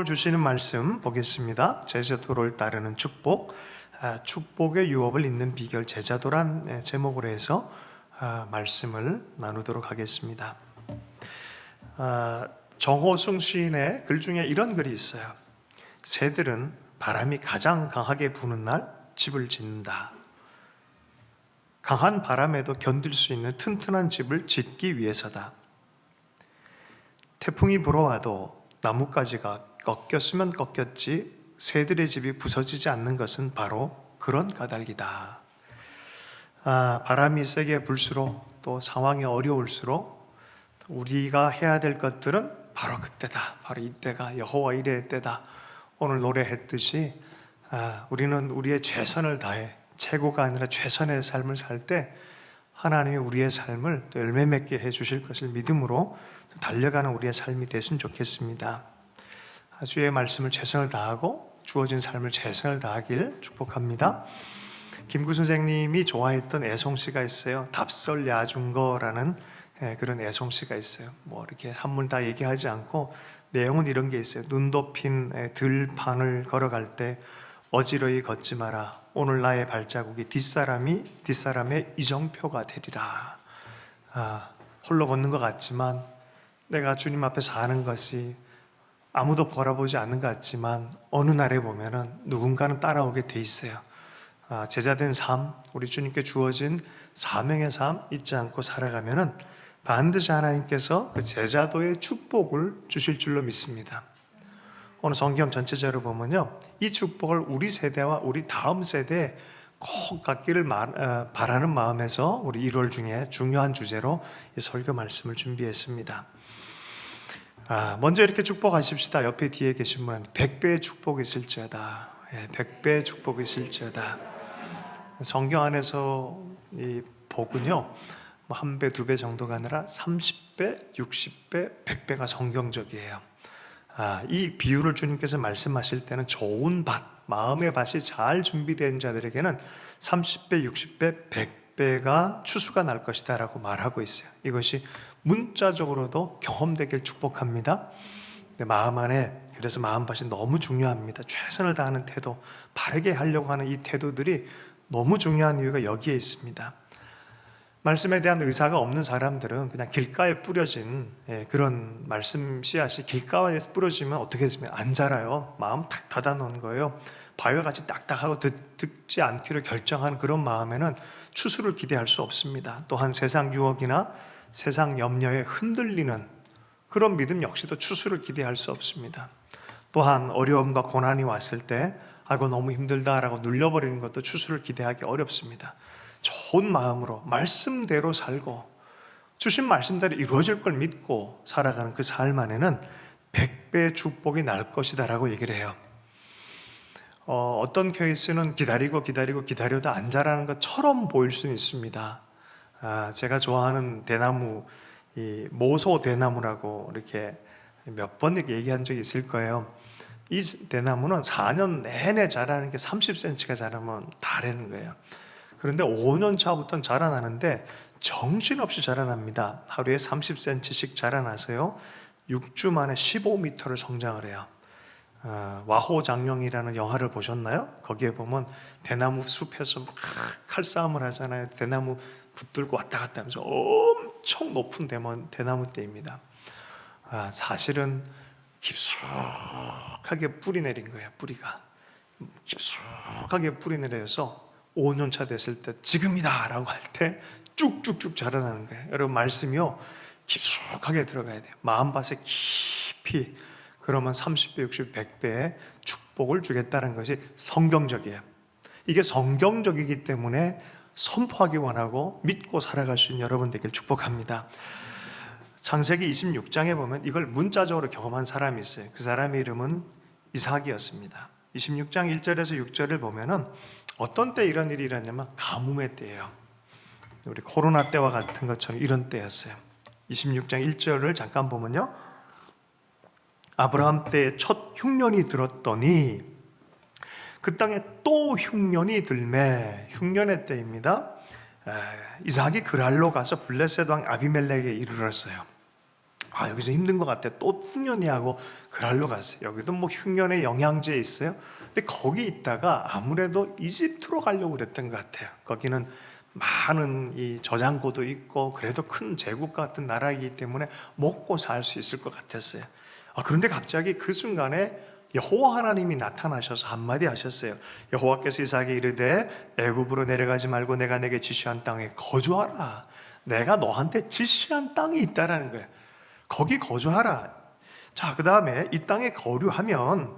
오늘 주시는 말씀 보겠습니다. 제자도를 따르는 축복, 축복의 유업을 잇는 비결 제자도란 제목으로 해서 말씀을 나누도록 하겠습니다. 정호승 시인의 글 중에 이런 글이 있어요. 새들은 바람이 가장 강하게 부는 날 집을 짓는다. 강한 바람에도 견딜 수 있는 튼튼한 집을 짓기 위해서다. 태풍이 불어와도 나뭇가지가 꺾였으면 꺾였지 새들의 집이 부서지지 않는 것은 바로 그런 까닭이다. 바람이 세게 불수록 또 상황이 어려울수록 우리가 해야 될 것들은 바로 그때다. 바로 이때가 여호와 일의 때다. 오늘 노래했듯이 우리는 우리의 최선을 다해 최고가 아니라 최선의 삶을 살 때 하나님이 우리의 삶을 또 열매 맺게 해주실 것을 믿음으로 달려가는 우리의 삶이 됐으면 좋겠습니다. 주의 말씀을 최선을 다하고 주어진 삶을 최선을 다하길 축복합니다. 김구 선생님이 좋아했던 애송시가 있어요. 답설야중거라는 그런 애송시가 있어요. 뭐 이렇게 한문 다 얘기하지 않고 내용은 이런 게 있어요. 눈 덮인 들판을 걸어갈 때 어지러이 걷지 마라. 오늘 나의 발자국이 뒷사람의 이정표가 되리라. 홀로 걷는 것 같지만 내가 주님 앞에 사는 것이 아무도 바라보지 않는 것 같지만 어느 날에 보면은 누군가는 따라오게 돼 있어요. 제자된 삶, 우리 주님께 주어진 사명의 삶 잊지 않고 살아가면은 반드시 하나님께서 그 제자도의 축복을 주실 줄로 믿습니다. 오늘 성경 전체적으로 보면요, 이 축복을 우리 세대와 우리 다음 세대에 꼭 갖기를 바라는 마음에서 우리 1월 중에 중요한 주제로 이 설교 말씀을 준비했습니다. 먼저 이렇게 축복하십시다. 옆에 뒤에 계신 분은 100배의 축복이 있을지어다. 100배의 축복이 있을지어다. 성경 안에서 이 복은요, 한 배, 두 배 정도가 아니라 30배, 60배, 100배가 성경적이에요. 이 비유를 주님께서 말씀하실 때는 좋은 밭, 마음의 밭이 잘 준비된 자들에게는 30배, 60배, 100배가 추수가 날 것이다 라고 말하고 있어요. 이것이 문자적으로도 경험되길 축복합니다. 마음 안에, 그래서 마음밭이 너무 중요합니다. 최선을 다하는 태도, 바르게 하려고 하는 이 태도들이 너무 중요한 이유가 여기에 있습니다. 말씀에 대한 의사가 없는 사람들은 그냥 길가에 뿌려진 그런 말씀 씨앗이 길가에 뿌려지면 어떻게 했으면 안 자라요. 마음 탁 닫아놓은 거예요. 바위와 같이 딱딱하고 듣지 않기로 결정한 그런 마음에는 추수를 기대할 수 없습니다. 또한 세상 유혹이나 세상 염려에 흔들리는 그런 믿음 역시도 추수를 기대할 수 없습니다. 또한 어려움과 고난이 왔을 때 너무 힘들다라고 눌려버리는 것도 추수를 기대하기 어렵습니다. 좋은 마음으로 말씀대로 살고 주신 말씀대로 이루어질 걸 믿고 살아가는 그 삶 안에는 100배의 축복이 날 것이다 라고 얘기를 해요. 어떤 케이스는 기다려도 안 자라는 것처럼 보일 수는 있습니다. 제가 좋아하는 대나무, 이 모소 대나무라고 이렇게 몇 번 얘기한 적이 있을 거예요. 이 대나무는 4년 내내 자라는 게 30cm가 자라면 다라는 거예요. 그런데 5년 차부터는 자라나는데 정신없이 자라납니다. 하루에 30cm씩 자라나서요 6주 만에 15m를 성장을 해요. 와호장룡이라는 영화를 보셨나요? 거기에 보면 대나무 숲에서 막 칼싸움을 하잖아요. 대나무 붙들고 왔다 갔다 하면서 엄청 높은 대나무대입니다. 사실은 깊숙하게 뿌리 내린 거예요. 뿌리가 깊숙하게 뿌리 내려서 5년 차 됐을 때 지금이다 라고 할 때 쭉쭉쭉 자라나는 거예요. 여러분, 말씀이요 깊숙하게 들어가야 돼요. 마음밭에 깊이. 그러면 30배, 60배, 100배의 축복을 주겠다는 것이 성경적이에요. 이게 성경적이기 때문에 선포하기 원하고 믿고 살아갈 수 있는 여러분 되길 축복합니다. 창세기 26장에 보면 이걸 문자적으로 경험한 사람이 있어요. 그 사람의 이름은 이삭이었습니다. 26장 1절에서 6절을 보면은 어떤 때 이런 일이 일어나냐면 가뭄의 때예요. 우리 코로나 때와 같은 것처럼 이런 때였어요. 26장 1절을 잠깐 보면요, 아브라함 때에 첫 흉년이 들었더니 그 땅에 또 흉년이 들매, 흉년의 때입니다. 이삭이 그랄로 가서 블레셋 왕 아비멜렉에 이르렀어요. 여기서 힘든 것 같아. 또 흉년이 하고 그랄로 갔어요. 여기도 뭐 흉년의 영양제 있어요. 근데 거기 있다가 아무래도 이집트로 가려고 그랬던 것 같아요. 거기는 많은 이 저장고도 있고 그래도 큰 제국 같은 나라이기 때문에 먹고 살 수 있을 것 같았어요. 그런데 갑자기 그 순간에 여호와 하나님이 나타나셔서 한마디 하셨어요. 여호와께서 이삭에게 이르되 애굽으로 내려가지 말고 내가 내게 지시한 땅에 거주하라. 내가 너한테 지시한 땅이 있다라는 거예요. 거기 거주하라. 자, 그 다음에 이 땅에 거류하면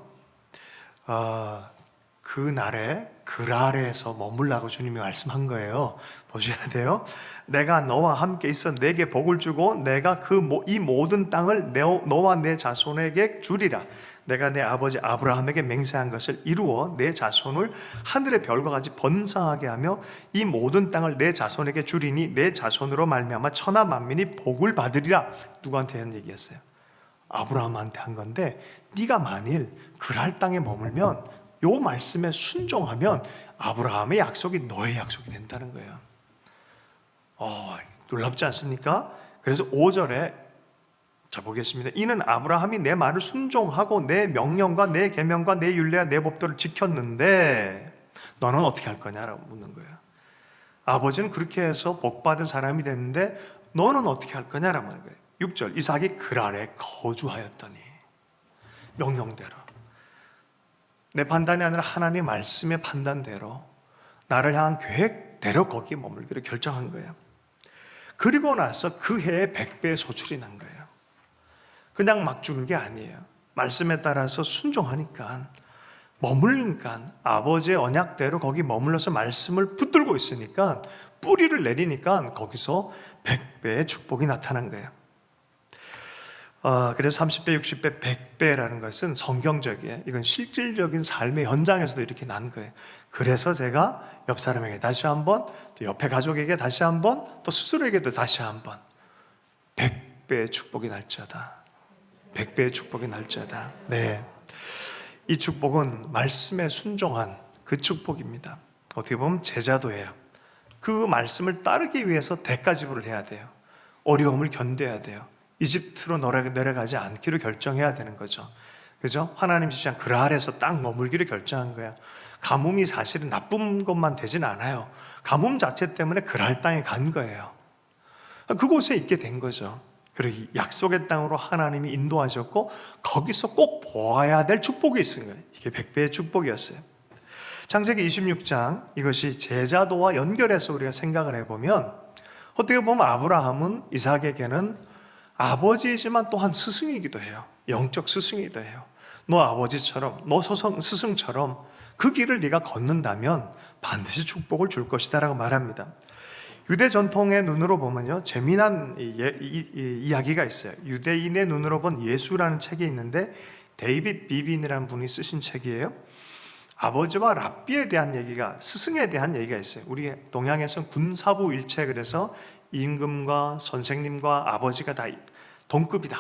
그 날에 그랄에서 머물라고 주님이 말씀한 거예요. 보셔야 돼요. 내가 너와 함께 있어 내게 복을 주고 내가 이 모든 땅을 너와 내 자손에게 주리라. 내가 내 아버지 아브라함에게 맹세한 것을 이루어 내 자손을 하늘의 별과 같이 번성하게 하며 이 모든 땅을 내 자손에게 주리니 내 자손으로 말미암아 천하 만민이 복을 받으리라. 누구한테 한 얘기였어요? 아브라함한테 한 건데, 네가 만일 그랄 땅에 머물면 요 말씀에 순종하면 아브라함의 약속이 너의 약속이 된다는 거예요. 놀랍지 않습니까? 그래서 5절에 자 보겠습니다. 이는 아브라함이 내 말을 순종하고 내 명령과 내 계명과 내 율례와 내 법도를 지켰는데 너는 어떻게 할 거냐라고 묻는 거예요. 아버지는 그렇게 해서 복받은 사람이 됐는데 너는 어떻게 할 거냐라고 하는 거예요. 6절 이삭이 그랄에 거주하였더니, 명령대로, 내 판단이 아니라 하나님의 말씀의 판단대로 나를 향한 계획대로 거기 머물기로 결정한 거예요. 그리고 나서 그 해에 100배의 소출이 난 거예요. 그냥 막 주는 게 아니에요. 말씀에 따라서 순종하니까, 머물니까, 아버지의 언약대로 거기 머물러서 말씀을 붙들고 있으니까, 뿌리를 내리니까 거기서 100배의 축복이 나타난 거예요. 그래서 30배, 60배, 100배라는 것은 성경적이에요. 이건 실질적인 삶의 현장에서도 이렇게 난 거예요. 그래서 제가 옆 사람에게 다시 한번, 또 옆에 가족에게 다시 한번, 또 스스로에게도 다시 한번 100배의 축복이 날지어다. 100배의 축복이 날지어다. 네, 이 축복은 말씀에 순종한 그 축복입니다. 어떻게 보면 제자도예요. 그 말씀을 따르기 위해서 대가 지불을 해야 돼요. 어려움을 견뎌야 돼요. 이집트로 내려가지 않기로 결정해야 되는 거죠. 그죠? 하나님 지시한 그랄에서 딱 머물기를 결정한 거야. 가뭄이 사실은 나쁜 것만 되진 않아요. 가뭄 자체 때문에 그랄 땅에 간 거예요. 그곳에 있게 된 거죠. 그리고 약속의 땅으로 하나님이 인도하셨고 거기서 꼭 보아야 될 축복이 있은 거예요. 이게 100배의 축복이었어요. 창세기 26장, 이것이 제자도와 연결해서 우리가 생각을 해보면, 어떻게 보면 아브라함은 이삭에게는 아버지이지만 또한 스승이기도 해요. 영적 스승이기도 해요. 너 아버지처럼, 너 스승처럼 그 길을 네가 걷는다면 반드시 축복을 줄 것이다 라고 말합니다. 유대 전통의 눈으로 보면요, 재미난 이야기가 있어요. 유대인의 눈으로 본 예수라는 책이 있는데, 데이빗 비빈이라는 분이 쓰신 책이에요. 아버지와 랍비에 대한 얘기가, 스승에 대한 얘기가 있어요. 우리 동양에서는 군사부 일체, 그래서 임금과 선생님과 아버지가 다 동급이다.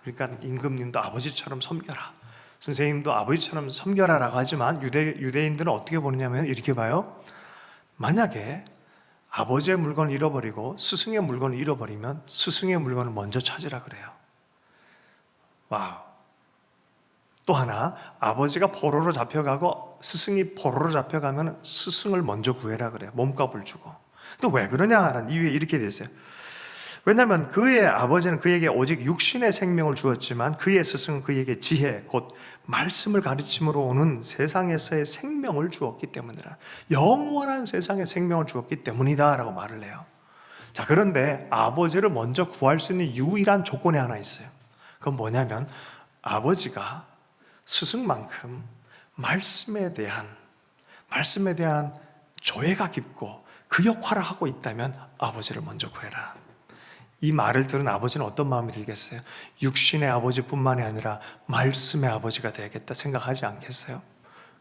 그러니까 임금님도 아버지처럼 섬겨라, 선생님도 아버지처럼 섬겨라 라고 하지만, 유대인들은 어떻게 보느냐면 이렇게 봐요. 만약에 아버지의 물건을 잃어버리고 스승의 물건을 잃어버리면 스승의 물건을 먼저 찾으라 그래요. 와우. 또 하나, 아버지가 포로로 잡혀가고 스승이 포로로 잡혀가면 스승을 먼저 구해라 그래요. 몸값을 주고. 또 왜 그러냐라는 이유에 이렇게 됐어요. 왜냐하면 그의 아버지는 그에게 오직 육신의 생명을 주었지만 그의 스승은 그에게 지혜, 곧 말씀을 가르침으로 오는 세상에서의 생명을 주었기 때문이라. 영원한 세상의 생명을 주었기 때문이다 라고 말을 해요. 자, 그런데 아버지를 먼저 구할 수 있는 유일한 조건이 하나 있어요. 그건 뭐냐면, 아버지가 스승만큼 말씀에 대한 조예가 깊고 그 역할을 하고 있다면 아버지를 먼저 구해라. 이 말을 들은 아버지는 어떤 마음이 들겠어요? 육신의 아버지뿐만이 아니라 말씀의 아버지가 되겠다 생각하지 않겠어요?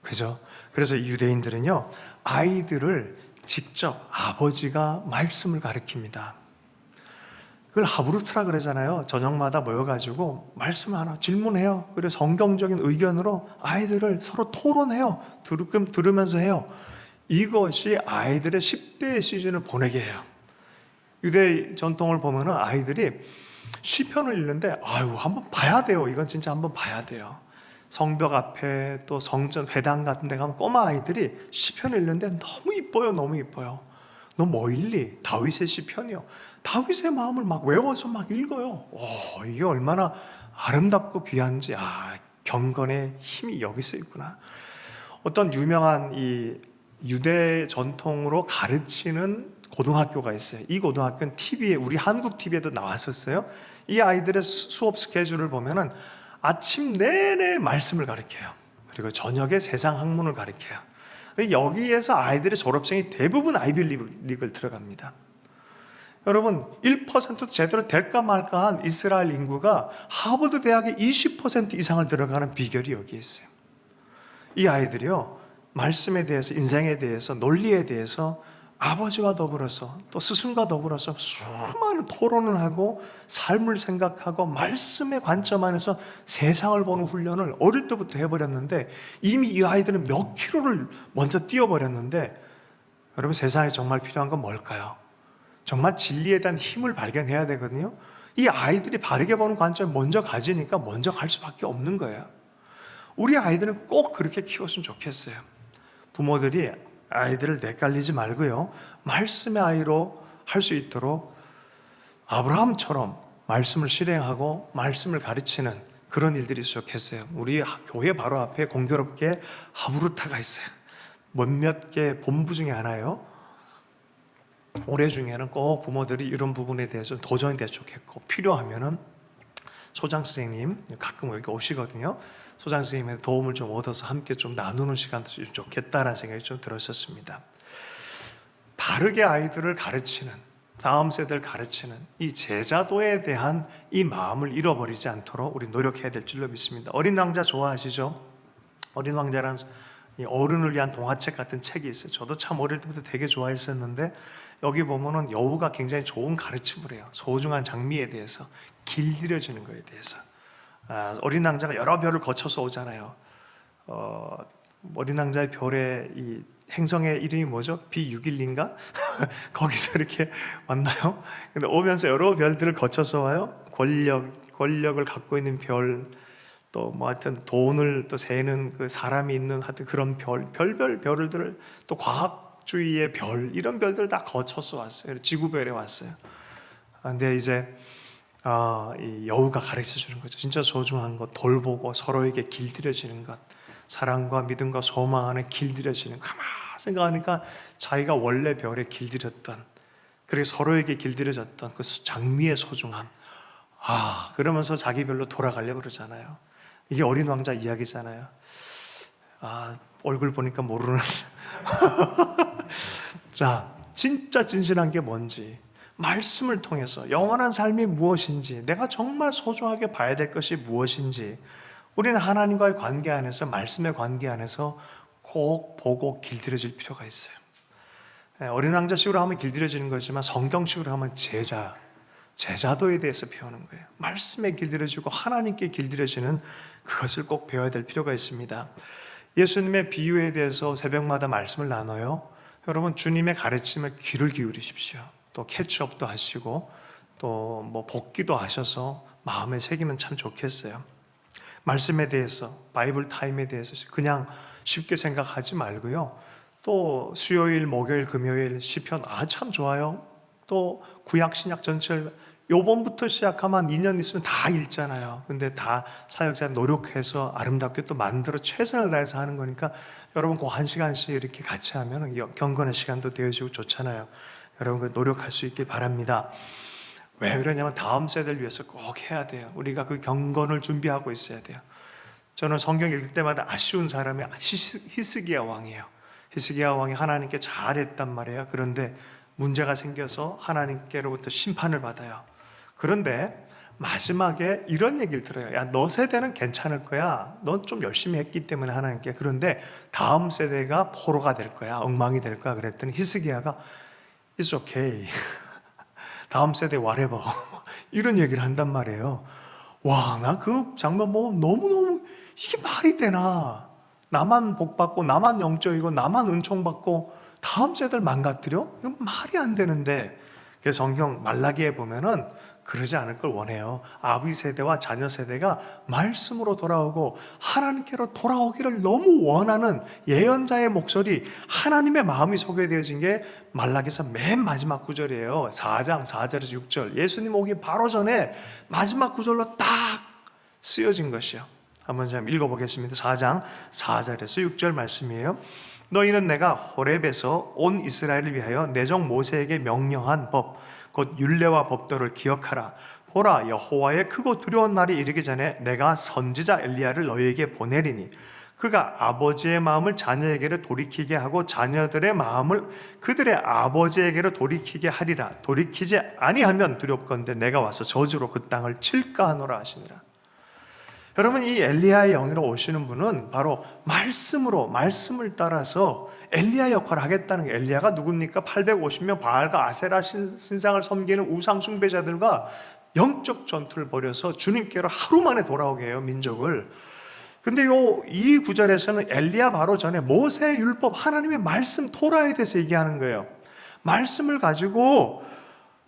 그죠? 그래서 유대인들은요, 아이들을 직접 아버지가 말씀을 가르칩니다. 그걸 하브루트라 그러잖아요. 저녁마다 모여가지고 말씀을 하나 질문해요. 그리고 성경적인 의견으로 아이들을 서로 토론해요. 들으면서 해요. 이것이 아이들의 10대의 시즌을 보내게 해요. 유대 전통을 보면 아이들이 시편을 읽는데 아유 한번 봐야 돼요. 이건 진짜 한번 봐야 돼요. 성벽 앞에 또 성전 회당 같은 데 가면 꼬마 아이들이 시편을 읽는데 너무 이뻐요. 너무 이뻐요. 너 뭐 읽니? 다윗의 시편이요. 다윗의 마음을 막 외워서 막 읽어요. 이게 얼마나 아름답고 귀한지. 경건의 힘이 여기서 있구나. 어떤 유명한 이 유대 전통으로 가르치는 고등학교가 있어요. 이 고등학교는 TV에, 우리 한국 TV에도 나왔었어요. 이 아이들의 수업 스케줄을 보면은 아침 내내 말씀을 가르쳐요. 그리고 저녁에 세상 학문을 가르쳐요. 여기에서 아이들의 졸업생이 대부분 아이비리그를 들어갑니다. 여러분 1%도 제대로 될까 말까 한 이스라엘 인구가 하버드 대학에 20% 이상을 들어가는 비결이 여기에 있어요. 이 아이들이요, 말씀에 대해서, 인생에 대해서, 논리에 대해서 아버지와 더불어서 또 스승과 더불어서 수많은 토론을 하고 삶을 생각하고 말씀의 관점 안에서 세상을 보는 훈련을 어릴 때부터 해버렸는데, 이미 이 아이들은 몇 킬로를 먼저 뛰어버렸는데, 여러분 세상에 정말 필요한 건 뭘까요? 정말 진리에 대한 힘을 발견해야 되거든요. 이 아이들이 바르게 보는 관점을 먼저 가지니까 먼저 갈 수밖에 없는 거예요. 우리 아이들은 꼭 그렇게 키웠으면 좋겠어요. 부모들이 아이들을 헷갈리지 말고요, 말씀의 아이로 할 수 있도록 아브라함처럼 말씀을 실행하고 말씀을 가르치는 그런 일들이 있으면 좋겠어요. 우리 교회 바로 앞에 공교롭게 하브루타가 있어요. 몇몇 개 본부 중에 하나예요. 올해 중에는 꼭 부모들이 이런 부분에 대해서 도전이 됐으면 좋겠고, 필요하면은 소장 선생님 가끔 여기 오시거든요. 소장 선생님의 도움을 좀 얻어서 함께 좀 나누는 시간도 좀 좋겠다라는 생각이 좀 들었었습니다. 바르게 아이들을 가르치는, 다음 세대를 가르치는 이 제자도에 대한 이 마음을 잃어버리지 않도록 우리 노력해야 될 줄로 믿습니다. 어린 왕자 좋아하시죠? 어린 왕자라는 어른을 위한 동화책 같은 책이 있어요. 저도 참 어릴 때부터 되게 좋아했었는데, 여기 보면은 여우가 굉장히 좋은 가르침을 해요. 소중한 장미에 대해서, 길들여지는 것에 대해서. 어린 왕자가 여러 별을 거쳐서 오잖아요. 어린 왕자의 별의 이 행성의 이름이 뭐죠? B612인가? 거기서 이렇게 왔나요? 근데 오면서 여러 별들을 거쳐서 와요. 권력을 갖고 있는 별, 또 뭐 하여튼 돈을 또 세는 그 사람이 있는 하여튼 그런 별들을, 또 과학주의의 별, 이런 별들 다 거쳐서 왔어요. 지구별에 왔어요. 근데 이제 이 여우가 가르쳐 주는 거죠. 진짜 소중한 것, 돌보고 서로에게 길들여지는 것, 사랑과 믿음과 소망 안에 길들여지는 것. 가만 생각하니까 자기가 원래 별에 길들였던, 그리고 서로에게 길들여졌던 그 장미의 소중함, 그러면서 자기 별로 돌아가려고 그러잖아요. 이게 어린 왕자 이야기잖아요. 얼굴 보니까 모르는. 자, 진짜 진실한 게 뭔지, 말씀을 통해서 영원한 삶이 무엇인지, 내가 정말 소중하게 봐야 될 것이 무엇인지, 우리는 하나님과의 관계 안에서, 말씀의 관계 안에서 꼭 보고 길들여질 필요가 있어요. 어린 왕자식으로 하면 길들여지는 거지만 성경식으로 하면 제자도에 대해서 배우는 거예요. 말씀에 길들여지고 하나님께 길들여지는 그것을 꼭 배워야 될 필요가 있습니다. 예수님의 비유에 대해서 새벽마다 말씀을 나눠요. 여러분, 주님의 가르침에 귀를 기울이십시오. 또 캐치업도 하시고 또 뭐 복기도 하셔서 마음에 새기면 참 좋겠어요. 말씀에 대해서, 바이블 타임에 대해서 그냥 쉽게 생각하지 말고요. 또 수요일, 목요일, 금요일 시편 참 좋아요. 또 구약 신약 전체를 요번부터 시작하면 2년 있으면 다 읽잖아요. 근데 다 사역자 노력해서 아름답게 또 만들어 최선을 다해서 하는 거니까, 여러분 그 한 시간씩 이렇게 같이 하면 경건의 시간도 되어지고 좋잖아요. 여러분 그 노력할 수 있길 바랍니다. 왜 그러냐면 다음 세대를 위해서 꼭 해야 돼요. 우리가 그 경건을 준비하고 있어야 돼요. 저는 성경 읽을 때마다 아쉬운 사람이 히스기야 왕이에요. 히스기야 왕이 하나님께 잘했단 말이에요. 그런데 문제가 생겨서 하나님께로부터 심판을 받아요. 그런데 마지막에 이런 얘기를 들어요. 야, 너 세대는 괜찮을 거야. 넌 좀 열심히 했기 때문에 하나님께. 그런데 다음 세대가 포로가 될 거야. 엉망이 될 거야. 그랬더니 히스기야가 It's okay. 다음 세대 whatever. 이런 얘기를 한단 말이에요. 와, 나 그 장면 보면 너무너무 이게 말이 되나? 나만 복받고 나만 영적이고 나만 은총받고 다음 세대를 망가뜨려? 이건 말이 안 되는데. 그래서 성경 말라기에 보면은 그러지 않을 걸 원해요. 아비 세대와 자녀 세대가 말씀으로 돌아오고 하나님께로 돌아오기를 너무 원하는 예언자의 목소리, 하나님의 마음이 소개되어진 게 말라기서 맨 마지막 구절이에요. 4장 4절에서 6절, 예수님 오기 바로 전에 마지막 구절로 딱 쓰여진 것이요. 한번 좀 읽어보겠습니다. 4장 4절에서 6절 말씀이에요. 너희는 내가 호렙에서 온 이스라엘을 위하여 내 종 모세에게 명령한 법 곧 율례와 법도를 기억하라. 보라, 여호와의 크고 두려운 날이 이르기 전에 내가 선지자 엘리야를 너희에게 보내리니 그가 아버지의 마음을 자녀에게로 돌이키게 하고 자녀들의 마음을 그들의 아버지에게로 돌이키게 하리라. 돌이키지 아니하면 두렵건대 내가 와서 저주로 그 땅을 칠까 하노라 하시니라. 여러분, 이 엘리야의 영으로 오시는 분은 바로 말씀을 따라서 엘리야 역할을 하겠다는 게, 엘리야가 누굽니까? 850명 바알과 아세라 신상을 섬기는 우상 숭배자들과 영적 전투를 벌여서 주님께로 하루 만에 돌아오게 해요, 민족을. 근데 이 구절에서는 엘리야 바로 전에 모세 율법, 하나님의 말씀 토라에 대해서 얘기하는 거예요. 말씀을 가지고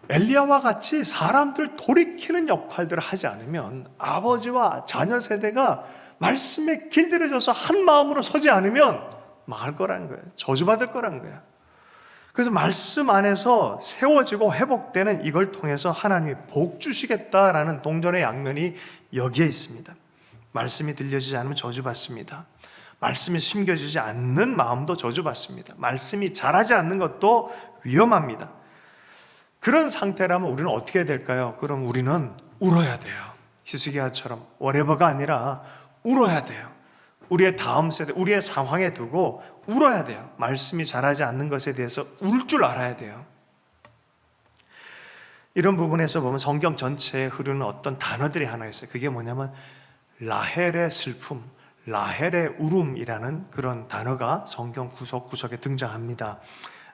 엘리야와 같이 사람들 돌이키는 역할들을 하지 않으면, 아버지와 자녀 세대가 말씀에 길들여져서 한 마음으로 서지 않으면 망할 거라는 거예요. 저주받을 거라는 거예요. 그래서 말씀 안에서 세워지고 회복되는 이걸 통해서 하나님이 복 주시겠다라는 동전의 양면이 여기에 있습니다. 말씀이 들려지지 않으면 저주받습니다. 말씀이 숨겨지지 않는 마음도 저주받습니다. 말씀이 자라지 않는 것도 위험합니다. 그런 상태라면 우리는 어떻게 해야 될까요? 그럼 우리는 울어야 돼요. 히스기야처럼 whatever가 아니라 울어야 돼요. 우리의 다음 세대, 우리의 상황에 두고 울어야 돼요. 말씀이 자라지 않는 것에 대해서 울 줄 알아야 돼요. 이런 부분에서 보면 성경 전체에 흐르는 어떤 단어들이 하나 있어요. 그게 뭐냐면 라헬의 슬픔, 라헬의 울음이라는 그런 단어가 성경 구석구석에 등장합니다.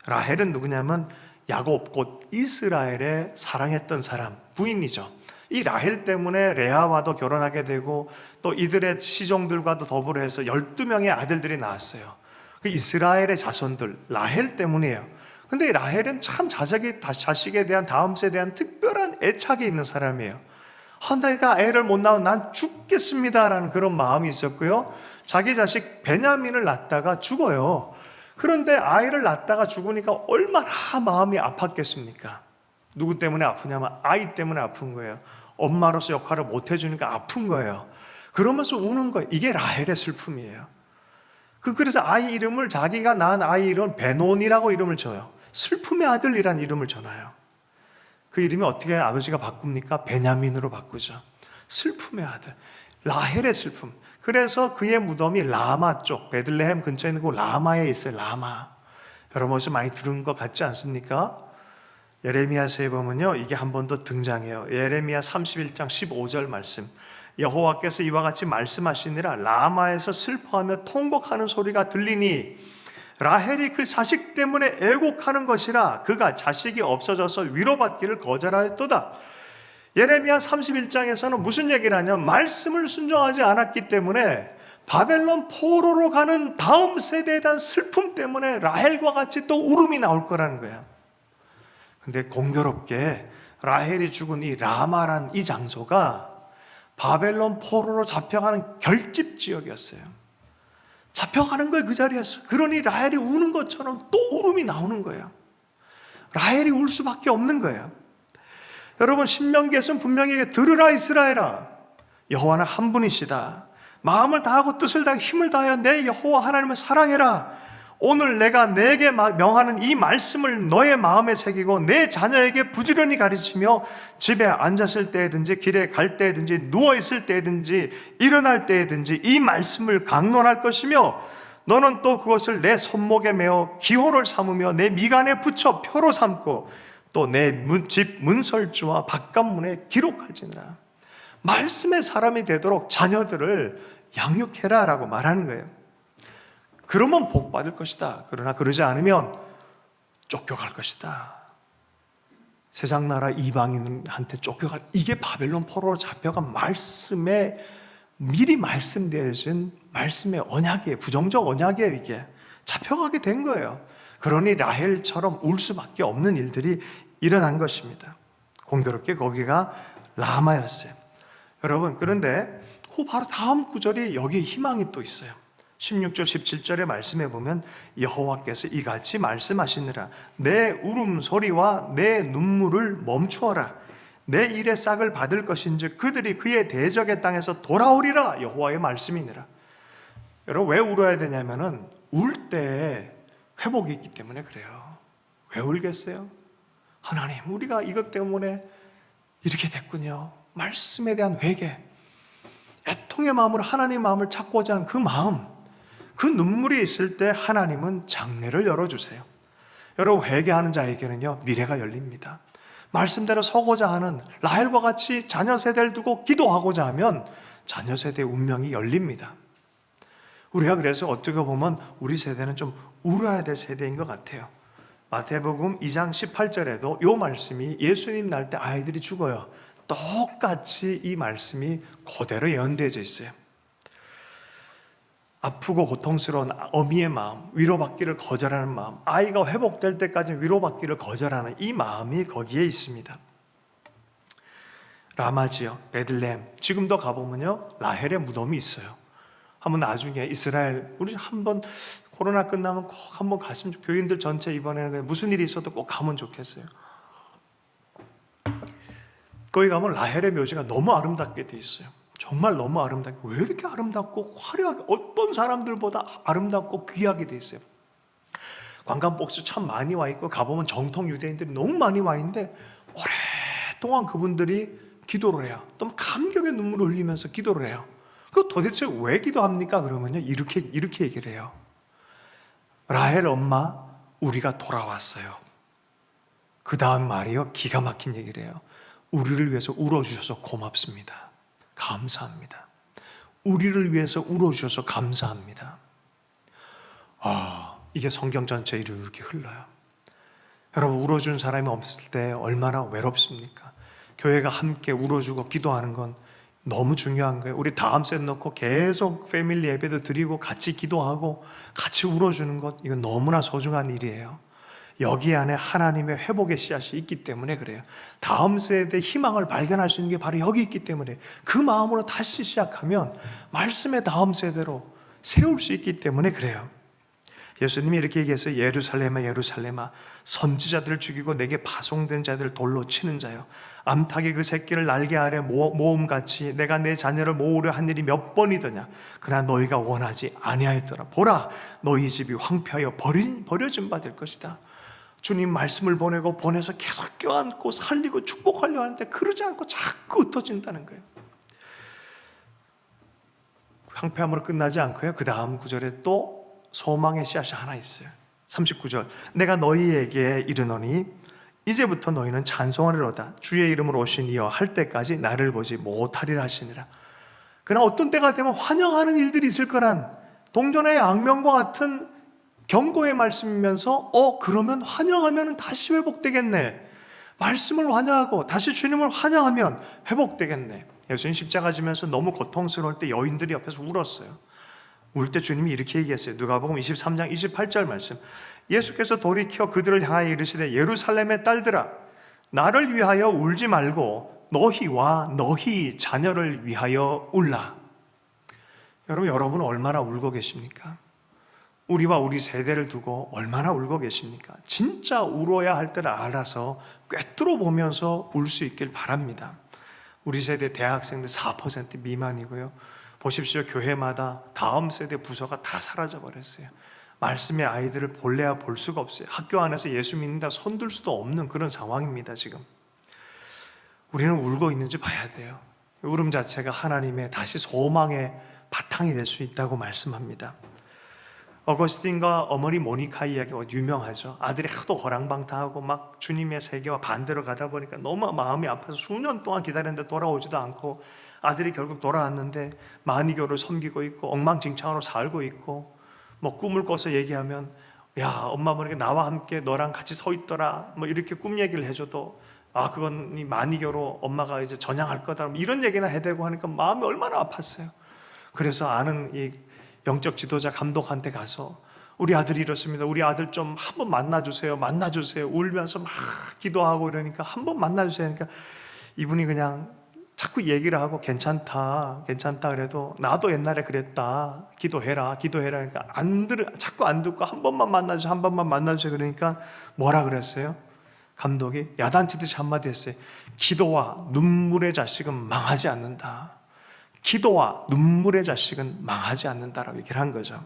라헬은 누구냐면 야곱, 곧 이스라엘의 사랑했던 사람, 부인이죠. 이 라헬 때문에 레아와도 결혼하게 되고 또 이들의 시종들과도 더불어 해서 12명의 아들들이 나왔어요. 그 이스라엘의 자손들, 라헬 때문이에요. 근데 라헬은 참 자식에 대한, 다음 세대에 대한 특별한 애착이 있는 사람이에요. 내가 애를 못 낳으면 난 죽겠습니다라는 그런 마음이 있었고요. 자기 자식 베냐민을 낳다가 죽어요. 그런데 아이를 낳다가 죽으니까 얼마나 마음이 아팠겠습니까? 누구 때문에 아프냐면 아이 때문에 아픈 거예요. 엄마로서 역할을 못 해주니까 아픈 거예요. 그러면서 우는 거예요. 이게 라헬의 슬픔이에요. 그래서 아이 이름을, 자기가 낳은 아이 이름을 베논이라고 이름을 줘요. 슬픔의 아들이란 이름을 전해요. 그 이름이 어떻게 아버지가 바꿉니까? 베냐민으로 바꾸죠. 슬픔의 아들, 라헬의 슬픔. 그래서 그의 무덤이 라마 쪽, 베들레헴 근처에 있는 그 라마에 있어요. 라마. 여러분 어디서 많이 들은 것 같지 않습니까? 예레미야서에 보면요, 이게 한 번 더 등장해요. 예레미야 31장 15절 말씀. 여호와께서 이와 같이 말씀하시니라. 라마에서 슬퍼하며 통곡하는 소리가 들리니 라헬이 그 자식 때문에 애곡하는 것이라. 그가 자식이 없어져서 위로받기를 거절하였도다. 예레미야 31장에서는 무슨 얘기를 하냐면 말씀을 순종하지 않았기 때문에 바벨론 포로로 가는 다음 세대에 대한 슬픔 때문에 라헬과 같이 또 울음이 나올 거라는 거야. 근데 공교롭게 라헬이 죽은 이 라마란 이 장소가 바벨론 포로로 잡혀가는 결집 지역이었어요. 잡혀가는 거예요, 그 자리에서. 그러니 라헬이 우는 것처럼 또 울음이 나오는 거예요. 라헬이 울 수밖에 없는 거예요. 여러분, 신명기에서는 분명히 들으라 이스라엘아, 여호와는 한 분이시다. 마음을 다하고 뜻을 다하고 힘을 다하여 내 여호와 하나님을 사랑해라. 오늘 내가 내게 명하는 이 말씀을 너의 마음에 새기고 내 자녀에게 부지런히 가르치며 집에 앉았을 때든지 길에 갈 때든지 누워있을 때든지 일어날 때든지 이 말씀을 강론할 것이며 너는 또 그것을 내 손목에 메어 기호를 삼으며 내 미간에 붙여 표로 삼고 또 내 집 문설주와 바깥문에 기록할지니라. 말씀의 사람이 되도록 자녀들을 양육해라 라고 말하는 거예요. 그러면 복 받을 것이다. 그러나 그러지 않으면 쫓겨갈 것이다. 세상 나라 이방인한테 쫓겨갈, 이게 바벨론 포로로 잡혀간 말씀에 미리 말씀되어진 말씀의 언약이에요. 부정적 언약이에요. 이게 잡혀가게 된 거예요. 그러니 라헬처럼 울 수밖에 없는 일들이 일어난 것입니다. 공교롭게 거기가 라마였어요. 여러분, 그런데 그 바로 다음 구절이 여기에 희망이 또 있어요. 16절 17절의 말씀에 보면 여호와께서 이같이 말씀하시느라 내 울음소리와 내 눈물을 멈추어라. 내 일의 싹을 받을 것인즉 그들이 그의 대적의 땅에서 돌아오리라. 여호와의 말씀이니라. 여러분, 왜 울어야 되냐면은 울 때 회복이 있기 때문에 그래요. 왜 울겠어요? 하나님, 우리가 이것 때문에 이렇게 됐군요. 말씀에 대한 회개, 애통의 마음으로 하나님의 마음을 찾고자 하는 그 마음, 그 눈물이 있을 때 하나님은 장래를 열어주세요. 여러분, 회개하는 자에게는요, 미래가 열립니다. 말씀대로 서고자 하는 라헬과 같이 자녀 세대를 두고 기도하고자 하면 자녀 세대의 운명이 열립니다. 우리가 그래서 어떻게 보면 우리 세대는 좀 울어야 될 세대인 것 같아요. 마태복음 2장 18절에도 이 말씀이 예수님 날 때 아이들이 죽어요. 똑같이 이 말씀이 그대로 예언되어져 있어요. 아프고 고통스러운 어미의 마음, 위로받기를 거절하는 마음, 아이가 회복될 때까지 위로받기를 거절하는 이 마음이 거기에 있습니다. 라마 지역, 베들레헴, 지금도 가보면요, 라헬의 무덤이 있어요. 한번 나중에 이스라엘, 우리 한번 코로나 끝나면 꼭 한번 갔으면 좋겠어요. 교인들 전체 이번에는 무슨 일이 있어도 꼭 가면 좋겠어요. 거기 가면 라헬의 묘지가 너무 아름답게 돼 있어요. 정말 너무 아름답게, 왜 이렇게 아름답고 화려하게, 어떤 사람들보다 아름답고 귀하게 돼 있어요. 관광복수 참 많이 와 있고 가보면 정통 유대인들이 너무 많이 와 있는데 오랫동안 그분들이 기도를 해요. 또 감격의 눈물을 흘리면서 기도를 해요. 그 도대체 왜 기도합니까? 그러면요, 이렇게 얘기를 해요. 라헬 엄마, 우리가 돌아왔어요. 그 다음 말이요, 기가 막힌 얘기를 해요. 우리를 위해서 울어주셔서 고맙습니다. 감사합니다. 우리를 위해서 울어주셔서 감사합니다. 이게 성경 전체에 이렇게 흘러요. 여러분, 울어준 사람이 없을 때 얼마나 외롭습니까? 교회가 함께 울어주고 기도하는 건 너무 중요한 거예요. 우리 다음 셋 놓고 계속 패밀리 예배도 드리고 같이 기도하고 같이 울어주는 것, 이건 너무나 소중한 일이에요. 여기 안에 하나님의 회복의 씨앗이 있기 때문에 그래요. 다음 세대의 희망을 발견할 수 있는 게 바로 여기 있기 때문에, 그 마음으로 다시 시작하면 말씀의 다음 세대로 세울 수 있기 때문에 그래요. 예수님이 이렇게 얘기했어요. 예루살렘아 예루살렘아, 선지자들을 죽이고 내게 파송된 자들을 돌로 치는 자요, 암탉이 그 새끼를 날개 아래 모음같이 내가 내 자녀를 모으려 한 일이 몇 번이더냐. 그러나 너희가 원하지 아니하였더라. 보라, 너희 집이 황폐하여 버려진 바 될 것이다. 주님 말씀을 보내서 계속 껴안고 살리고 축복하려 하는데 그러지 않고 자꾸 흩어진다는 거예요. 황폐함으로 끝나지 않고요, 그 다음 구절에 또 소망의 씨앗이 하나 있어요. 39절, 내가 너희에게 이르노니 이제부터 너희는 찬송하리로다. 주의 이름으로 오신 이여 할 때까지 나를 보지 못하리라 하시니라. 그러나 어떤 때가 되면 환영하는 일들이 있을 거란 동전의 악명과 같은 경고의 말씀이면서 그러면 환영하면 다시 회복되겠네. 말씀을 환영하고 다시 주님을 환영하면 회복되겠네. 예수님 십자가 지면서 너무 고통스러울 때 여인들이 옆에서 울었어요. 울 때 주님이 이렇게 얘기했어요. 누가복음 23장 28절 말씀, 예수께서 돌이켜 그들을 향하여 이르시되 예루살렘의 딸들아, 나를 위하여 울지 말고 너희와 너희 자녀를 위하여 울라. 여러분은 얼마나 울고 계십니까? 우리와 우리 세대를 두고 얼마나 울고 계십니까? 진짜 울어야 할 때를 알아서 꿰뚫어 보면서 울 수 있길 바랍니다. 우리 세대 대학생들 4% 미만이고요. 보십시오. 교회마다 다음 세대 부서가 다 사라져 버렸어요. 말씀의 아이들을 볼래야 볼 수가 없어요. 학교 안에서 예수 믿는다 손들 수도 없는 그런 상황입니다. 지금 우리는 울고 있는지 봐야 돼요. 울음 자체가 하나님의 다시 소망의 바탕이 될 수 있다고 말씀합니다. 어거스틴과 어머니 모니카 이야기가 유명하죠. 아들이 하도 허랑방탕하고 막 주님의 세계와 반대로 가다 보니까 너무 마음이 아파서 수년 동안 기다렸는데 돌아오지도 않고, 아들이 결국 돌아왔는데 마니교를 섬기고 있고 엉망진창으로 살고 있고, 뭐 꿈을 꿔서 얘기하면 야, 엄마 보니까 나와 함께 너랑 같이 서 있더라, 뭐 이렇게 꿈 얘기를 해줘도 그건 이 마니교로 엄마가 이제 전향할 거다, 이런 얘기나 해대고 하니까 마음이 얼마나 아팠어요. 그래서 아는 이 영적 지도자 감독한테 가서 우리 아들이 이렇습니다. 우리 아들 좀 한번 만나주세요. 만나주세요. 울면서 막 기도하고 이러니까 한번 만나주세요. 그러니까 이분이 그냥 자꾸 얘기를 하고 괜찮다 그래도 나도 옛날에 그랬다. 기도해라. 그러니까 자꾸 안 듣고 한 번만 만나주세요. 그러니까 뭐라 그랬어요? 감독이 야단치듯이 한마디 했어요. 기도와 눈물의 자식은 망하지 않는다. 기도와 눈물의 자식은 망하지 않는다라고 얘기를 한 거죠.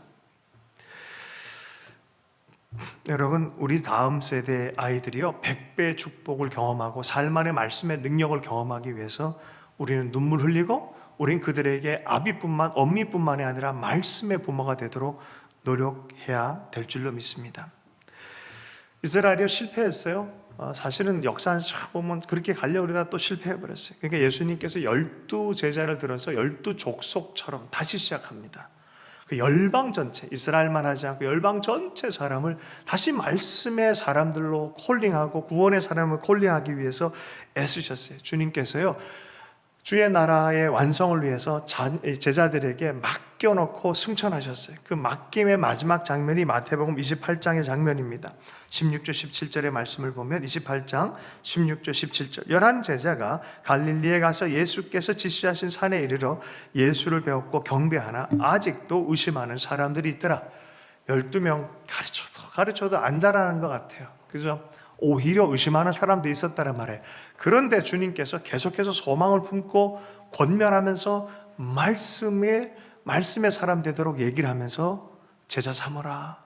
여러분, 우리 다음 세대 아이들이요 100배의 축복을 경험하고 삶 안의 말씀의 능력을 경험하기 위해서 우리는 눈물 흘리고 우린 그들에게 엄미뿐만이 아니라 말씀의 부모가 되도록 노력해야 될 줄로 믿습니다. 이스라엘이 실패했어요. 사실은 역사를 보면 그렇게 가려고 그러다 또 실패해버렸어요. 그러니까 예수님께서 12제자를 들어서 12족속처럼 다시 시작합니다. 그 열방 전체, 이스라엘만 하지 않고 열방 전체 사람을 다시 말씀의 사람들로 콜링하고 구원의 사람을 콜링하기 위해서 애쓰셨어요. 주님께서요 주의 나라의 완성을 위해서 제자들에게 맡겨놓고 승천하셨어요. 그 맡김의 마지막 장면이 마태복음 28장의 장면입니다. 16절 17절의 말씀을 보면 28장 16절 17절 11제자가 갈릴리에 가서 예수께서 지시하신 산에 이르러 예수를 배웠고 경배하나 아직도 의심하는 사람들이 있더라. 12명 가르쳐도 안 자라는 것 같아요. 그죠? 오히려 의심하는 사람들이 있었다는 말이에요. 그런데 주님께서 계속해서 소망을 품고 권면하면서 말씀의 사람 되도록 얘기를 하면서 제자 삼으라.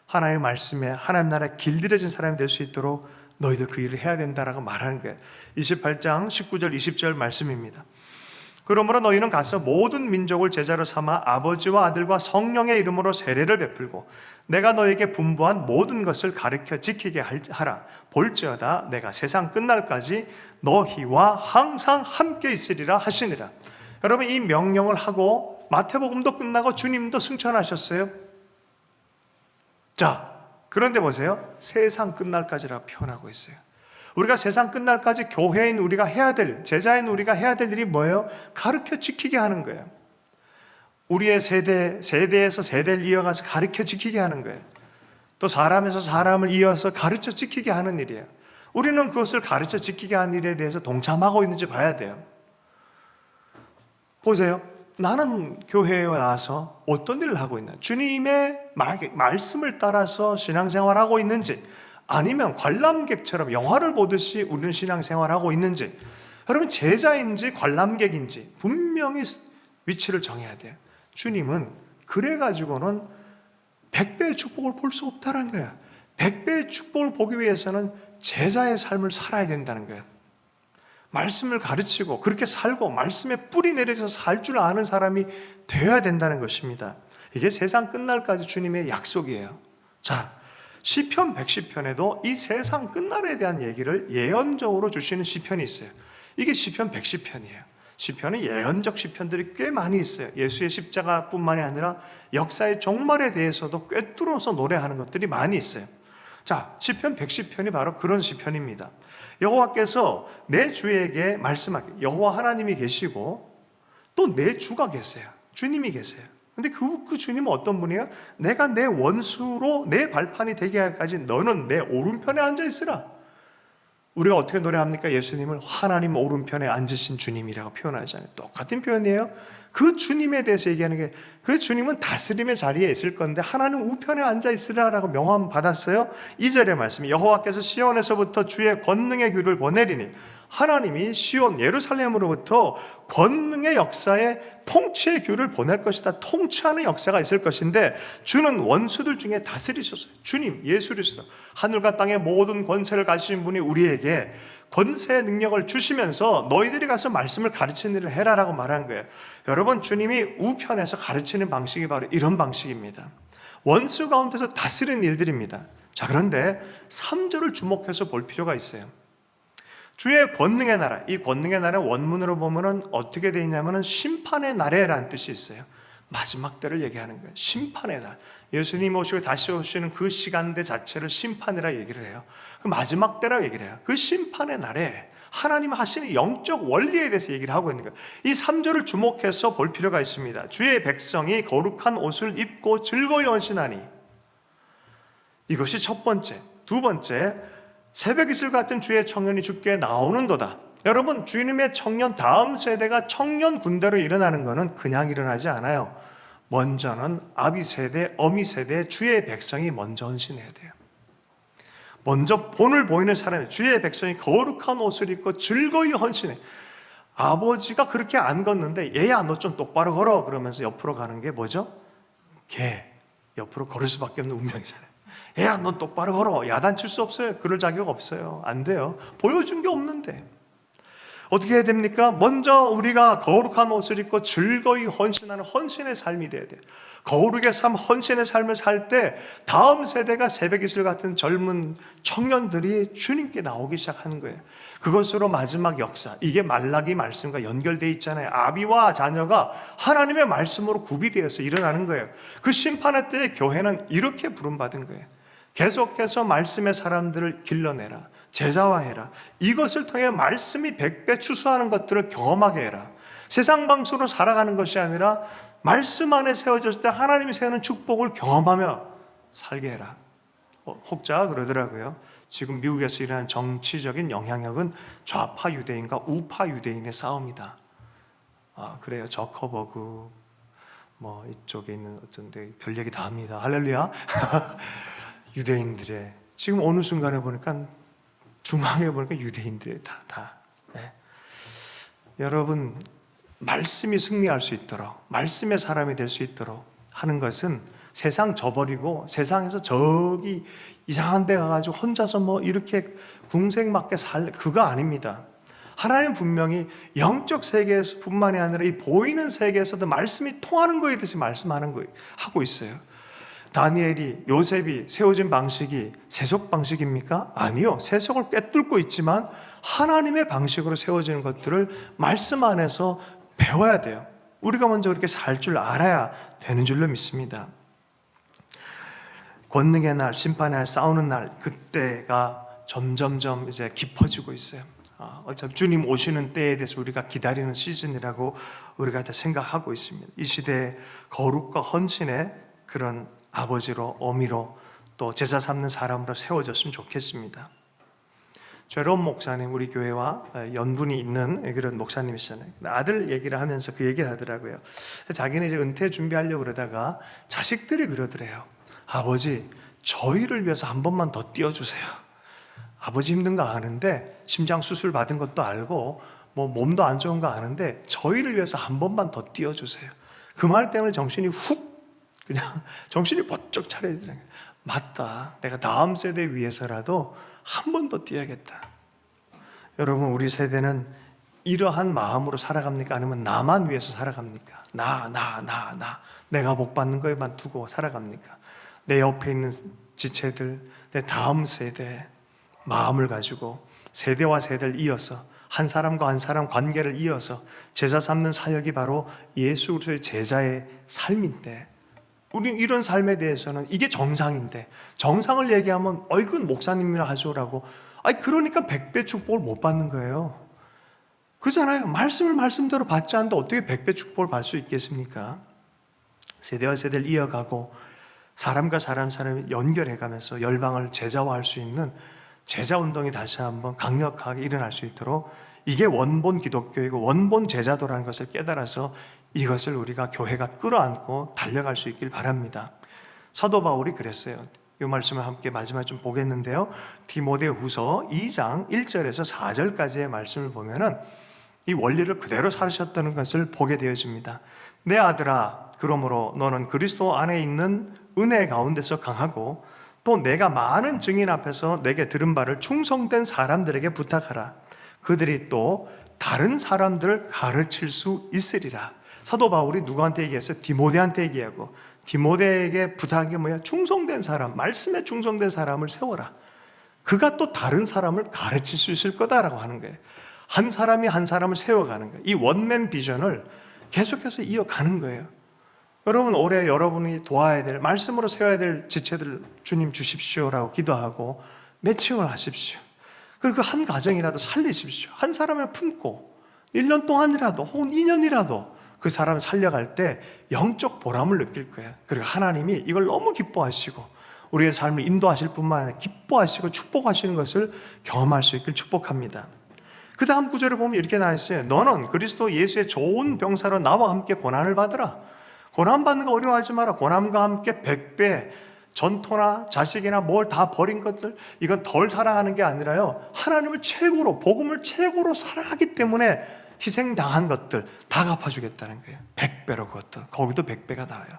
하나님의 말씀에 하나님 나라에 길들여진 사람이 될 수 있도록 너희들 그 일을 해야 된다라고 말하는 거예요. 28장 19절 20절 말씀입니다. 그러므로 너희는 가서 모든 민족을 제자로 삼아 아버지와 아들과 성령의 이름으로 세례를 베풀고 내가 너에게 분부한 모든 것을 가르쳐 지키게 하라. 볼지어다 내가 세상 끝날까지 너희와 항상 함께 있으리라 하시니라. 여러분, 이 명령을 하고 마태복음도 끝나고 주님도 승천하셨어요. 자, 그런데 보세요. 세상 끝날까지라고 표현하고 있어요. 우리가 세상 끝날까지 교회인 우리가 해야 될, 제자인 우리가 해야 될 일이 뭐예요? 가르쳐 지키게 하는 거예요. 우리의 세대에서 세대를 이어가서 가르쳐 지키게 하는 거예요. 또 사람에서 사람을 이어서 가르쳐 지키게 하는 일이에요. 우리는 그것을 가르쳐 지키게 하는 일에 대해서 동참하고 있는지 봐야 돼요. 보세요. 나는 교회에 와서 어떤 일을 하고 있나? 주님의 말씀을 따라서 신앙생활하고 있는지, 아니면 관람객처럼 영화를 보듯이 우리는 신앙생활하고 있는지, 여러분 제자인지 관람객인지 분명히 위치를 정해야 돼요. 주님은 그래가지고는 100배의 축복을 볼 수 없다는 거야. 100배의 축복을 보기 위해서는 제자의 삶을 살아야 된다는 거야. 말씀을 가르치고 그렇게 살고 말씀에 뿌리 내려서 살 줄 아는 사람이 되어야 된다는 것입니다. 이게 세상 끝날까지 주님의 약속이에요. 자, 시편 110편에도 이 세상 끝날에 대한 얘기를 예언적으로 주시는 시편이 있어요. 이게 시편 110편이에요. 시편은 예언적 시편들이 꽤 많이 있어요. 예수의 십자가뿐만이 아니라 역사의 종말에 대해서도 꿰뚫어서 노래하는 것들이 많이 있어요. 자, 시편 110편이 바로 그런 시편입니다. 여호와께서 내 주에게 말씀하기, 여호와 하나님이 계시고 또 내 주가 계세요. 주님이 계세요. 근데 그 주님은 어떤 분이에요? 내가 내 원수로 내 발판이 되게 하기까지 너는 내 오른편에 앉아 있으라. 우리가 어떻게 노래합니까? 예수님을 하나님 오른편에 앉으신 주님이라고 표현하잖아요. 똑같은 표현이에요. 그 주님에 대해서 얘기하는 게, 그 주님은 다스림의 자리에 있을 건데 하나님 우편에 앉아 있으라라고 명함 받았어요. 2절의 말씀, 여호와께서 시온에서부터 주의 권능의 규를 보내리니, 하나님이 시온 예루살렘으로부터 권능의 역사에 통치의 규를 보낼 것이다. 통치하는 역사가 있을 것인데, 주는 원수들 중에 다스리셨어요. 주님 예수 그리스도, 하늘과 땅의 모든 권세를 가지신 분이 우리에게 권세의 능력을 주시면서 너희들이 가서 말씀을 가르치는 일을 해라라고 말한 거예요. 여러분, 주님이 우편에서 가르치는 방식이 바로 이런 방식입니다. 원수 가운데서 다스리는 일들입니다. 자, 그런데 3절을 주목해서 볼 필요가 있어요. 주의 권능의 나라, 이 권능의 나라 원문으로 보면은 어떻게 되어 있냐면은 심판의 날에라는 뜻이 있어요. 마지막 때를 얘기하는 거예요. 심판의 날. 예수님 오시고 다시 오시는 그 시간대 자체를 심판이라 얘기를 해요. 그 마지막 때라 얘기를 해요. 그 심판의 날에 하나님 하시는 영적 원리에 대해서 얘기를 하고 있는 거예요. 이 3절을 주목해서 볼 필요가 있습니다. 주의 백성이 거룩한 옷을 입고 즐거이 헌신하니, 이것이 첫 번째. 두 번째, 새벽 이슬 같은 주의 청년이 주께 나오는도다. 여러분, 주님의 청년, 다음 세대가 청년 군대로 일어나는 것은 그냥 일어나지 않아요. 먼저는 아비 세대, 어미 세대, 주의 백성이 먼저 헌신해야 돼요. 먼저 본을 보이는 사람이, 주의 백성이 거룩한 옷을 입고 즐거이 헌신해. 아버지가 그렇게 안 걷는데, 얘야 너 좀 똑바로 걸어 그러면서 옆으로 가는 게 뭐죠? 걔 옆으로 걸을 수밖에 없는 운명이잖아요. 얘야 넌 똑바로 걸어. 야단칠 수 없어요. 그럴 자격 없어요. 안 돼요. 보여준 게 없는데 어떻게 해야 됩니까? 먼저 우리가 거룩한 옷을 입고 즐거이 헌신하는 헌신의 삶이 돼야 돼요. 거룩의 삶, 헌신의 삶을 살 때 다음 세대가 새벽 이슬 같은 젊은 청년들이 주님께 나오기 시작하는 거예요. 그것으로 마지막 역사, 이게 말라기 말씀과 연결되어 있잖아요. 아비와 자녀가 하나님의 말씀으로 구비되어서 일어나는 거예요. 그 심판의 때에 교회는 이렇게 부름받은 거예요. 계속해서 말씀의 사람들을 길러내라, 제자화해라. 이것을 통해 말씀이 100배 추수하는 것들을 경험하게 해라. 세상 방식으로 살아가는 것이 아니라 말씀 안에 세워졌을 때 하나님이 세우는 축복을 경험하며 살게 해라. 혹자가 그러더라고요. 지금 미국에서 일어나는 정치적인 영향력은 좌파 유대인과 우파 유대인의 싸움이다. 아, 그래요. 저커버그 뭐 이쪽에 있는 어떤 데 별 얘기 다 합니다. 할렐루야. 유대인들의 지금 어느 순간에 보니까 중앙에 보니까 유대인들의 다. 네. 여러분, 말씀이 승리할 수 있도록, 말씀의 사람이 될 수 있도록 하는 것은 세상 저버리고 세상에서 저기 이상한 데 가가지고 혼자서 뭐 이렇게 궁색맞게 그거 아닙니다. 하나님 분명히 영적 세계에서 뿐만이 아니라 이 보이는 세계에서도 말씀이 통하는 거에 대해서 말씀하는 거예요. 하고 있어요. 다니엘이, 요셉이 세워진 방식이 세속 방식입니까? 아니요. 세속을 꿰뚫고 있지만 하나님의 방식으로 세워지는 것들을 말씀 안에서 배워야 돼요. 우리가 먼저 그렇게 살 줄 알아야 되는 줄로 믿습니다. 권능의 날, 심판의 날, 싸우는 날, 그때가 점점점 이제 깊어지고 있어요. 어차피 주님 오시는 때에 대해서 우리가 기다리는 시즌이라고 우리가 다 생각하고 있습니다. 이 시대에 거룩과 헌신의 그런 아버지로, 어미로, 또 제자 삼는 사람으로 세워졌으면 좋겠습니다. 제롬 목사님, 우리 교회와 연분이 있는 그런 목사님이시잖아요. 아들 얘기를 하면서 그 얘기를 하더라고요. 자기는 이제 은퇴 준비하려고 그러다가 자식들이 그러더래요. 아버지, 저희를 위해서 한 번만 더 뛰어주세요. 아버지 힘든 거 아는데, 심장 수술 받은 것도 알고 뭐 몸도 안 좋은 거 아는데 저희를 위해서 한 번만 더 뛰어주세요. 그 말 때문에 정신이 그냥 정신이 번쩍 차려야 되는 거예요. 맞다. 내가 다음 세대 위해서라도 한 번 더 뛰어야겠다. 여러분, 우리 세대는 이러한 마음으로 살아갑니까? 아니면 나만 위해서 살아갑니까? 내가 복 받는 거에만 두고 살아갑니까? 내 옆에 있는 지체들, 내 다음 세대 마음을 가지고 세대와 세대를 이어서 한 사람과 한 사람 관계를 이어서 제자 삼는 사역이 바로 예수 그리스도의 제자의 삶인데, 우리 이런 삶에 대해서는 이게 정상인데, 정상을 얘기하면 그건 목사님이라 하죠라고. 그러니까 100배 축복을 못 받는 거예요. 그잖아요. 말씀을 말씀대로 받지 않는데 어떻게 100배 축복을 받을 수 있겠습니까? 세대와 세대를 이어가고 사람과 사람이 연결해가면서 열방을 제자화할 수 있는 제자운동이 다시 한번 강력하게 일어날 수 있도록, 이게 원본 기독교이고 원본 제자도라는 것을 깨달아서 이것을 우리가 교회가 끌어안고 달려갈 수 있길 바랍니다. 사도 바울이 그랬어요. 이 말씀을 함께 마지막에 좀 보겠는데요. 디모데후서 2장 1절에서 4절까지의 말씀을 보면은 이 원리를 그대로 살으셨다는 것을 보게 되어집니다. 내 아들아, 그러므로 너는 그리스도 안에 있는 은혜 가운데서 강하고 또 내가 많은 증인 앞에서 내게 들은 바를 충성된 사람들에게 부탁하라. 그들이 또 다른 사람들을 가르칠 수 있으리라. 사도 바울이 누구한테 얘기했어요? 디모데한테 얘기하고, 디모데에게 부탁한 게 뭐야? 충성된 사람, 말씀에 충성된 사람을 세워라. 그가 또 다른 사람을 가르칠 수 있을 거다라고 하는 거예요. 한 사람이 한 사람을 세워가는 거예요. 이 원맨 비전을 계속해서 이어가는 거예요. 여러분, 올해 여러분이 도와야 될, 말씀으로 세워야 될 지체들 주님 주십시오라고 기도하고 매칭을 하십시오. 그리고 그 한 가정이라도 살리십시오. 한 사람을 품고 1년 동안이라도 혹은 2년이라도 그 사람을 살려갈 때 영적 보람을 느낄 거예요. 그리고 하나님이 이걸 너무 기뻐하시고 우리의 삶을 인도하실 뿐만 아니라 기뻐하시고 축복하시는 것을 경험할 수 있길 축복합니다. 그 다음 구절을 보면 이렇게 나와 있어요. 너는 그리스도 예수의 좋은 병사로 나와 함께 고난을 받으라. 고난받는 거 어려워하지 마라. 고난과 함께 100배 전토나 자식이나 뭘 다 버린 것들, 이건 덜 사랑하는 게 아니라요, 하나님을 최고로, 복음을 최고로 사랑하기 때문에 희생당한 것들 다 갚아주겠다는 거예요. 100배로. 그것도 거기도 100배가 나와요.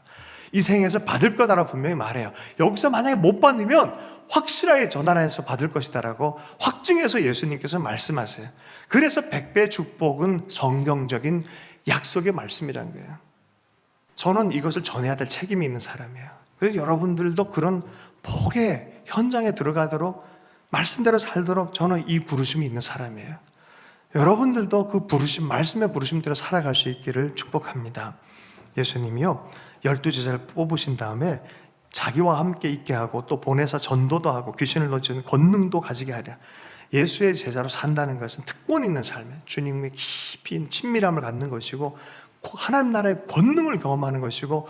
이 생에서 받을 거다라고 분명히 말해요. 여기서 만약에 못 받으면 확실하게 저 나라에서 받을 것이다라고 확증해서 예수님께서 말씀하세요. 그래서 100배의 축복은 성경적인 약속의 말씀이라는 거예요. 저는 이것을 전해야 될 책임이 있는 사람이에요. 그래서 여러분들도 그런 복의 현장에 들어가도록, 말씀대로 살도록 저는 이 부르심이 있는 사람이에요. 여러분들도 그 부르심, 말씀의 부르심대로 살아갈 수 있기를 축복합니다. 예수님이요, 12제자를 뽑으신 다음에 자기와 함께 있게 하고 또 보내서 전도도 하고 귀신을 놓치는 권능도 가지게 하랴. 예수의 제자로 산다는 것은 특권 있는 삶이에요. 주님의 깊이 친밀함을 갖는 것이고 하나님 나라의 권능을 경험하는 것이고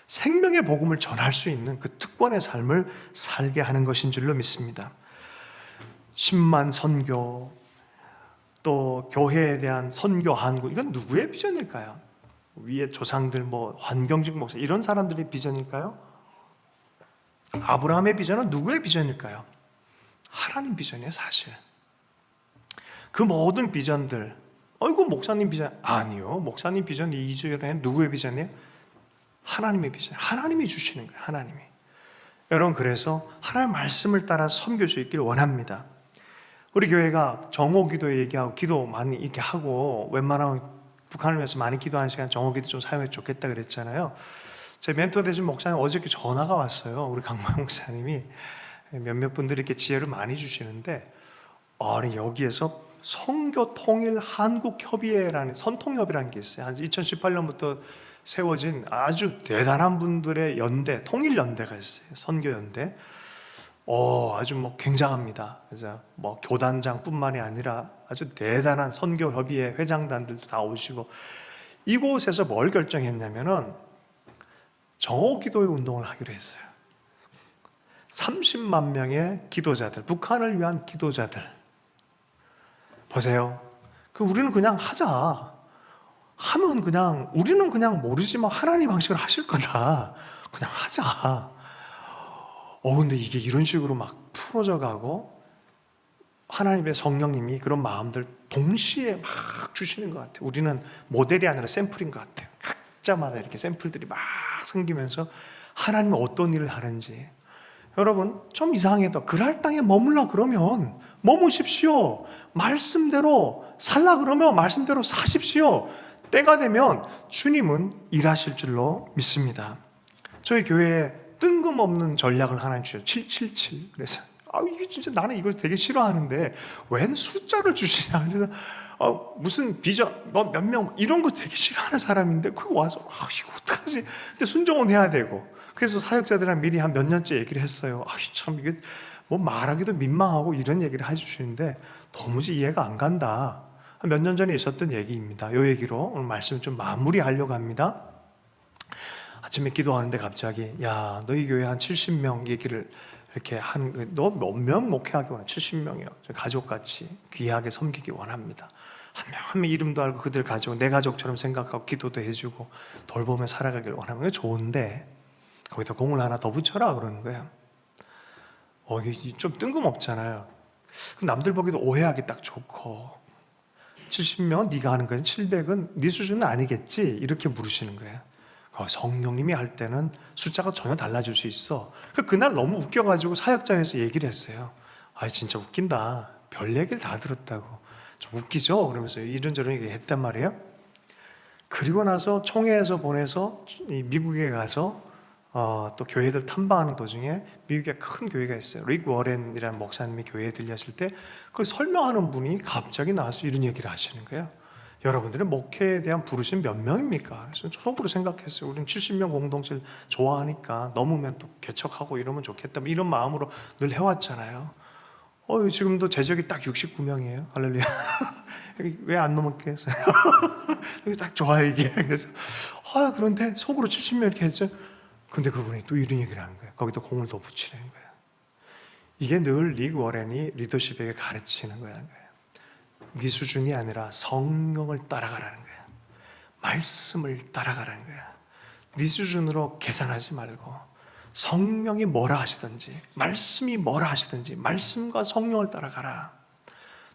생명의 복음을 전할 수 있는 그 특권의 삶을 살게 하는 것인 줄로 믿습니다. 10만 선교, 또 교회에 대한 선교 한국, 이건 누구의 비전일까요? 위에 조상들, 환경직 목사 이런 사람들의 비전일까요? 아브라함의 비전은 누구의 비전일까요? 하나님 비전이에요, 사실. 그 모든 비전들, 이거 목사님 비전 아니요. 목사님 비전 이주에는 누구의 비전이에요? 하나님의 비전. 하나님이 주시는 거예요. 하나님이. 여러분, 그래서 하나님의 말씀을 따라 섬길 수 있기를 원합니다. 우리 교회가 정오기도 얘기하고 기도 많이 이렇게 하고 웬만하면 북한을 위해서 많이 기도하는 시간 정오기도 좀 사용해 좋겠다 그랬잖아요. 제 멘토 되신 목사님 어저께 전화가 왔어요. 우리 강만 목사님이 몇몇 분들이 이렇게 지혜를 많이 주시는데, 아니 여기에서 선교통일 한국협의회라는 선통협이라는 게 있어요. 한 2018년부터 세워진 아주 대단한 분들의 연대, 통일연대가 있어요. 선교연대. 아주 굉장합니다. 그래서 교단장뿐만이 아니라 아주 대단한 선교협의회 회장단들도 다 오시고, 이곳에서 뭘 결정했냐면은 정오기도의 운동을 하기로 했어요. 30만 명의 기도자들, 북한을 위한 기도자들. 보세요. 우리는 그냥 하자. 하면 그냥, 우리는 그냥 모르지만 하나님 방식으로 하실 거다. 그냥 하자. 근데 이게 이런 식으로 막 풀어져 가고 하나님의 성령님이 그런 마음들 동시에 막 주시는 것 같아요. 우리는 모델이 아니라 샘플인 것 같아요. 각자마다 이렇게 샘플들이 막 생기면서 하나님은 어떤 일을 하는지. 여러분, 좀 이상해도 그랄 땅에 머물라 그러면 머무십시오. 말씀대로 살라 그러면 말씀대로 사십시오. 때가 되면 주님은 일하실 줄로 믿습니다. 저희 교회에 뜬금없는 전략을 하나 주셔요. 777. 그래서 이게 진짜 나는 이걸 되게 싫어하는데 웬 숫자를 주시냐. 그래서 무슨 비전 몇 명 이런 거 되게 싫어하는 사람인데 그거 와서 이거 어떡하지? 근데 순종은 해야 되고. 그래서 사역자들이랑 미리 한 몇 년째 얘기를 했어요. 참 이게 말하기도 민망하고 이런 얘기를 해주시는데 도무지 이해가 안 간다. 몇 년 전에 있었던 얘기입니다. 이 얘기로 오늘 말씀을 좀 마무리하려고 합니다. 아침에 기도하는데 갑자기 너희 교회 한 70명 얘기를 이렇게 너 몇 명 목회하기 원해? 70명이요. 가족같이 귀하게 섬기기 원합니다. 한 명 한 명 이름도 알고 그들 가족 내 가족처럼 생각하고 기도도 해주고 돌보며 살아가길 원하는 게 좋은데 거기다 공을 하나 더 붙여라 그러는 거예요. 이게 좀 뜬금없잖아요. 남들 보기도 오해하기 딱 좋고 70명은 네가 하는 거야. 700은 네 수준은 아니겠지? 이렇게 물으시는 거예요. 성령님이 할 때는 숫자가 전혀 달라질 수 있어. 그날 너무 웃겨가지고 사역자에서 얘기를 했어요. 진짜 웃긴다. 별 얘기를 다 들었다고. 좀 웃기죠? 그러면서 이런저런 얘기 했단 말이에요. 그리고 나서 총회에서 보내서 미국에 가서 또 교회들 탐방하는 도중에 미국에 큰 교회가 있어요. 릭 워렌이라는 목사님이 교회에 들렸을 때 그걸 설명하는 분이 갑자기 나와서 이런 얘기를 하시는 거예요. 여러분들의 목회에 대한 부르심 몇 명입니까? 그래서 속으로 생각했어요. 우리는 70명 공동체를 좋아하니까 넘으면 또 개척하고 이러면 좋겠다. 이런 마음으로 늘 해왔잖아요. 지금도 제적이 딱 69명이에요. 할렐루야. 왜 안 넘었겠어요? 여기 딱 좋아요, 이게. 그래서, 그런데 속으로 70명 이렇게 했죠. 근데 그분이 또 이런 얘기를 하는 거예요. 거기다 공을 더 붙이는 거예요. 이게 늘 릭 워렌이 리더십에게 가르치는 거예요. 네 수준이 아니라 성령을 따라가라는 거예요. 말씀을 따라가라는 거예요. 네 수준으로 계산하지 말고 성령이 뭐라 하시든지 말씀이 뭐라 하시든지 말씀과 성령을 따라가라.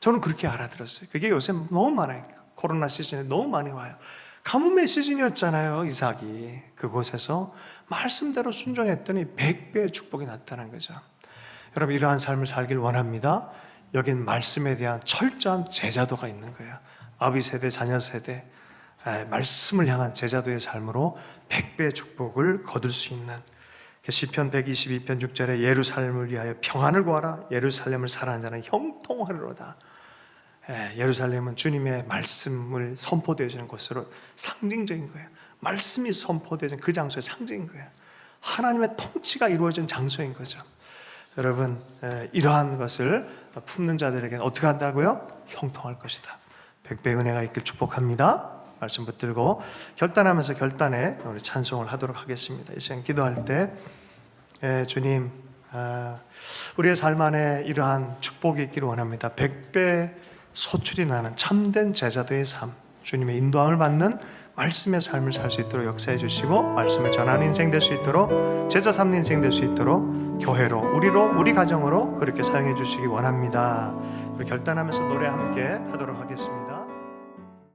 저는 그렇게 알아들었어요. 그게 요새 너무 많아요. 코로나 시즌에 너무 많이 와요. 가뭄의 시즌이었잖아요. 이삭이 그곳에서 말씀대로 순종했더니 100배의 축복이 나타난 거죠. 여러분 이러한 삶을 살길 원합니다. 여긴 말씀에 대한 철저한 제자도가 있는 거예요. 아비 세대, 자녀 세대 말씀을 향한 제자도의 삶으로 100배의 축복을 거둘 수 있는 시편 122편 6절에 예루살렘을 위하여 평안을 구하라. 예루살렘을 사랑하는 자는 형통하리로다. 예루살렘은 주님의 말씀을 선포되어지는 곳으로 상징적인 거예요. 말씀이 선포되어지는 그 장소의 상징인 거예요. 하나님의 통치가 이루어진 장소인 거죠. 여러분 이러한 것을 품는 자들에게는 어떻게 한다고요? 형통할 것이다. 100배 은혜가 있길 축복합니다. 말씀 붙들고 결단하면서 결단에 우리 찬송을 하도록 하겠습니다. 이 시간 기도할 때 주님 우리의 삶 안에 이러한 축복이 있기를 원합니다. 100배 소출이 나는 참된 제자도의 삶, 주님의 인도함을 받는 말씀의 삶을 살 수 있도록 역사해 주시고 말씀을 전하는 인생 될 수 있도록 제자 삼는 인생 될 수 있도록 교회로 우리 가정으로 그렇게 사용해 주시기 원합니다. 우리 결단하면서 노래 함께 하도록 하겠습니다.